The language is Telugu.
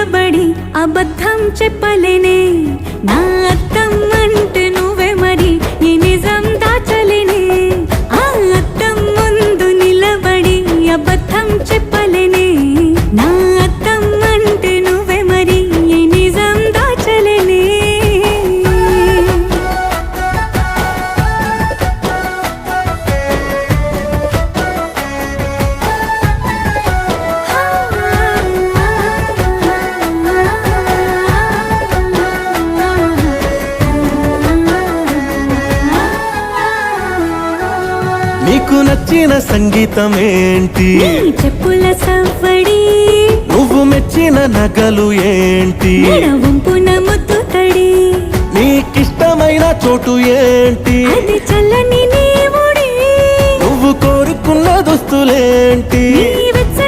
నిలబడి అబద్ధం చెప్పలేనే నా అద్దం అంటే నువ్వే మరి ఈ నిజం దాచలేనే ఆ అద్దం ముందు నిలబడి అబద్ధం చెప్పలేనే నా అద్దం అంటే నువ్వే మరి ఈ నిజం దాచలేనే నీకు నచ్చిన సంగీతం ఏంటి నీ చెప్పుల సవ్వడి నువ్వు మెచ్చిన నగలు ఏంటి వంపున ముద్దు తడి నీకిష్టమైన చోటు ఏంటి అది చల్లని నీ ఒడి నువ్వు కోరుకున్న దుస్తులేంటి నీ వెచ్చ